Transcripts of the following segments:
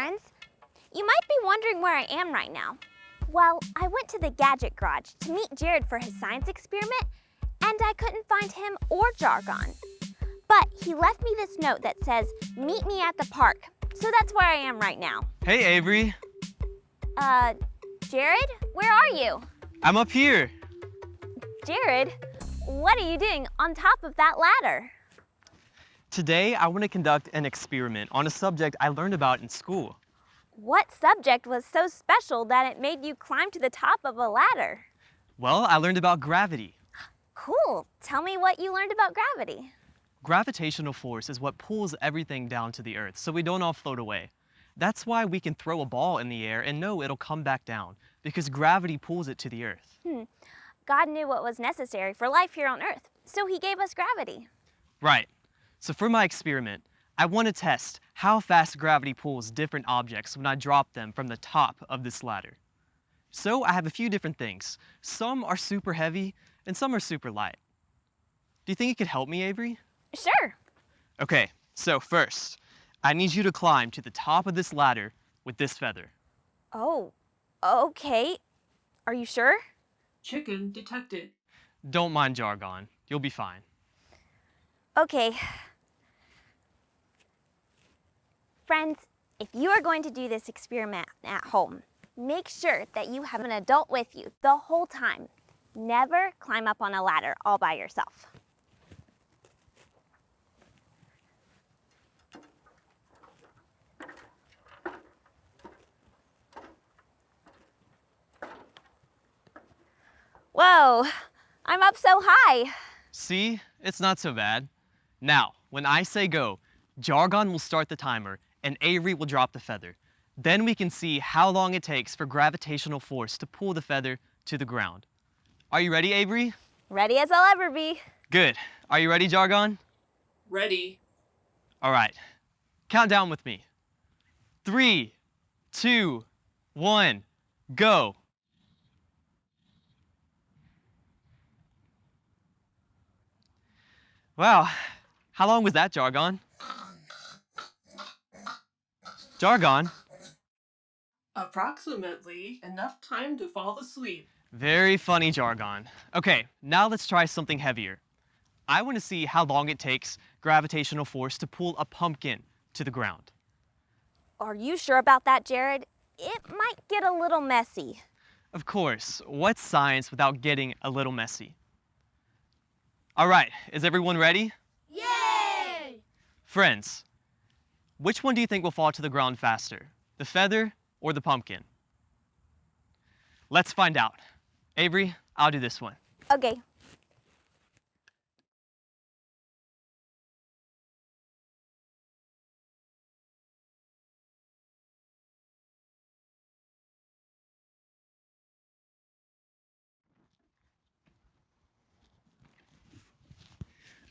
friends. You might be wondering where I am right now. Well, I went to the Gadget garage to meet Jared for his science experiment, and I couldn't find him or Jargon. But he left me this note that says, "Meet me at the park." So that's where I am right now. Hey, Avery. Jared, where are you? I'm up here. Jared, what are you doing on top of that ladder? Today, I want to conduct an experiment on a subject I learned about in school. What subject was so special that it made you climb to the top of a ladder? Well, I learned about gravity. Cool. Tell me what you learned about gravity. Gravitational force is what pulls everything down to the earth so we don't all float away. That's why we can throw a ball in the air and know it'll come back down, because gravity pulls it to the earth. God knew what was necessary for life here on Earth, so he gave us gravity. Right. So for my experiment, I want to test how fast gravity pulls different objects when I drop them from the top of this ladder. So I have a few different things. Some are super heavy and some are super light. Do you think you could help me, Avery? Sure. Okay, so first, I need you to climb to the top of this ladder with this feather. Oh, okay. Are you sure? Chicken detected. Don't mind Jargon. You'll be fine. Okay. Friends, if you are going to do this experiment at home, make sure that you have an adult with you the whole time. Never climb up on a ladder all by yourself. Whoa, I'm up so high. See? It's not so bad. Now, when I say go, Jargon will start the timer and Avery will drop the feather. Then we can see how long it takes for gravitational force to pull the feather to the ground. Are you ready, Avery? Ready as I'll ever be. Good. Are you ready, Jargon? Ready. All right. Count down with me. 3, 2, 1, go. Wow. How long was that, Jargon? Jargon? Approximately enough time to fall asleep. Very funny, Jargon. Okay, now let's try something heavier. I want to see how long it takes gravitational force to pull a pumpkin to the ground. Are you sure about that, Jared? It might get a little messy. Of course, what's science without getting a little messy? All right, is everyone ready? Yay! Friends, which one do you think will fall to the ground faster, the feather or the pumpkin? Let's find out. Avery, I'll do this one. Okay.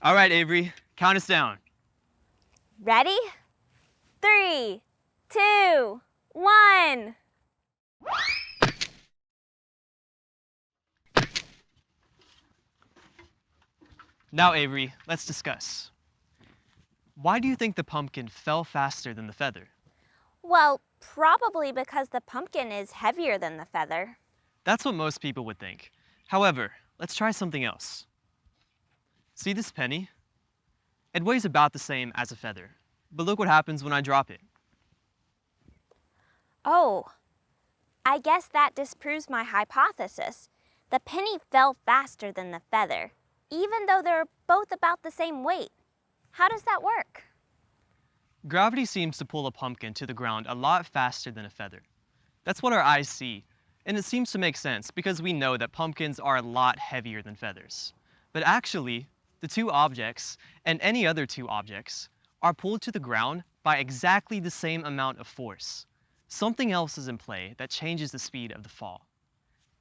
All right, Avery, count us down. Ready? 3, 2, 1. Now, Avery, let's discuss. Why do you think the pumpkin fell faster than the feather? Well, probably because the pumpkin is heavier than the feather. That's what most people would think. However, let's try something else. See this penny? It weighs about the same as a feather, but look what happens when I drop it. Oh, I guess that disproves my hypothesis. The penny fell faster than the feather, even though they're both about the same weight. How does that work? Gravity seems to pull a pumpkin to the ground a lot faster than a feather. That's what our eyes see, and it seems to make sense because we know that pumpkins are a lot heavier than feathers. But actually, the two objects, and any other two objects, are pulled to the ground by exactly the same amount of force. Something else is in play that changes the speed of the fall.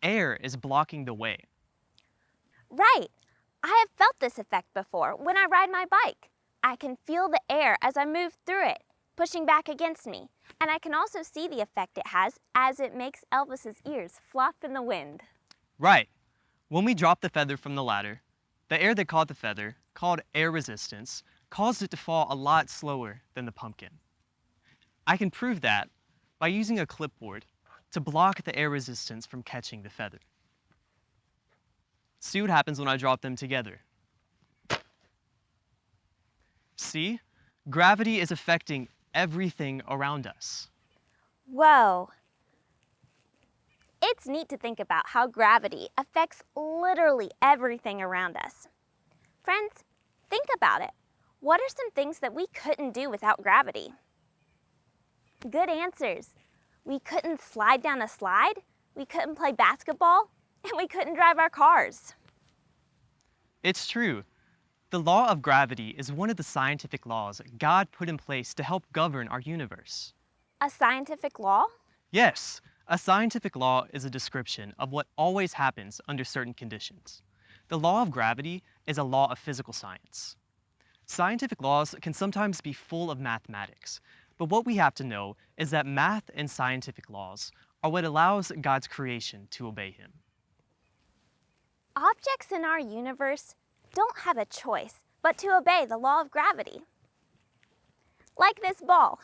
Air is blocking the way. Right. I have felt this effect before when I ride my bike. I can feel the air as I move through it, pushing back against me. And I can also see the effect it has as it makes Elvis's ears flop in the wind. Right. When we drop the feather from the ladder, the air that caught the feather, called air resistance, caused it to fall a lot slower than the pumpkin. I can prove that by using a clipboard to block the air resistance from catching the feather. See what happens when I drop them together. See? Gravity is affecting everything around us. Whoa. It's neat to think about how gravity affects literally everything around us. Friends, think about it. What are some things that we couldn't do without gravity? Good answers. We couldn't slide down a slide, we couldn't play basketball, and we couldn't drive our cars. It's true. The law of gravity is one of the scientific laws God put in place to help govern our universe. A scientific law? Yes, a scientific law is a description of what always happens under certain conditions. The law of gravity is a law of physical science. Scientific laws can sometimes be full of mathematics, but what we have to know is that math and scientific laws are what allows God's creation to obey Him. Objects in our universe don't have a choice but to obey the law of gravity. Like this ball.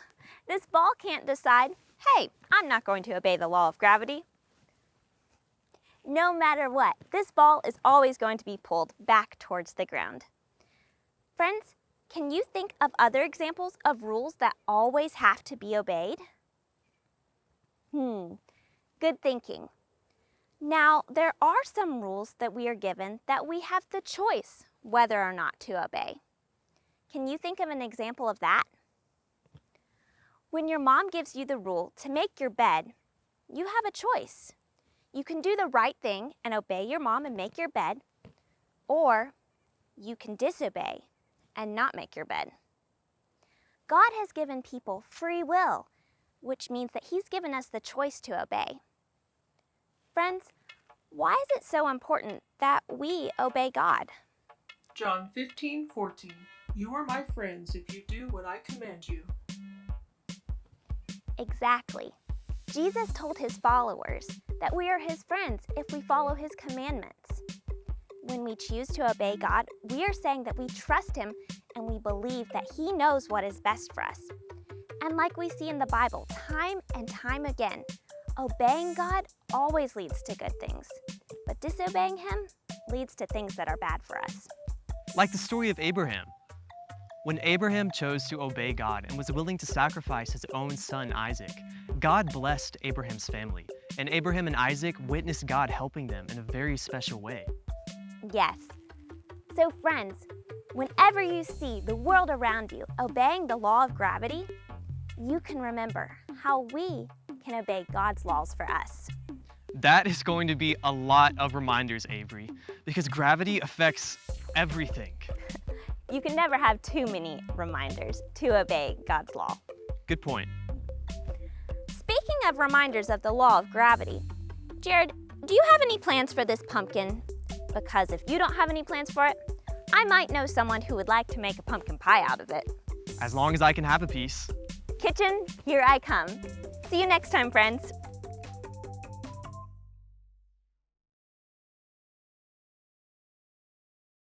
This ball can't decide, hey, I'm not going to obey the law of gravity. No matter what, this ball is always going to be pulled back towards the ground. Friends, can you think of other examples of rules that always have to be obeyed? Good thinking. Now, there are some rules that we are given that we have the choice whether or not to obey. Can you think of an example of that? When your mom gives you the rule to make your bed, you have a choice. You can do the right thing and obey your mom and make your bed, or you can disobey and not make your bed. God has given people free will, which means that He's given us the choice to obey. Friends, why is it so important that we obey God? John 15:14. You are my friends if you do what I command you. Exactly. Jesus told His followers that we are His friends if we follow His commandments. When we choose to obey God, we are saying that we trust Him and we believe that He knows what is best for us. And like we see in the Bible time and time again, obeying God always leads to good things, but disobeying Him leads to things that are bad for us. Like the story of Abraham. When Abraham chose to obey God and was willing to sacrifice his own son Isaac, God blessed Abraham's family, and Abraham and Isaac witnessed God helping them in a very special way. Yes. So friends, whenever you see the world around you obeying the law of gravity, you can remember how we can obey God's laws for us. That is going to be a lot of reminders, Avery, because gravity affects everything. You can never have too many reminders to obey God's law. Good point. Speaking of reminders of the law of gravity, Jared, do you have any plans for this pumpkin? Because if you don't have any plans for it, I might know someone who would like to make a pumpkin pie out of it. As long as I can have a piece. Kitchen, here I come. See you next time, friends.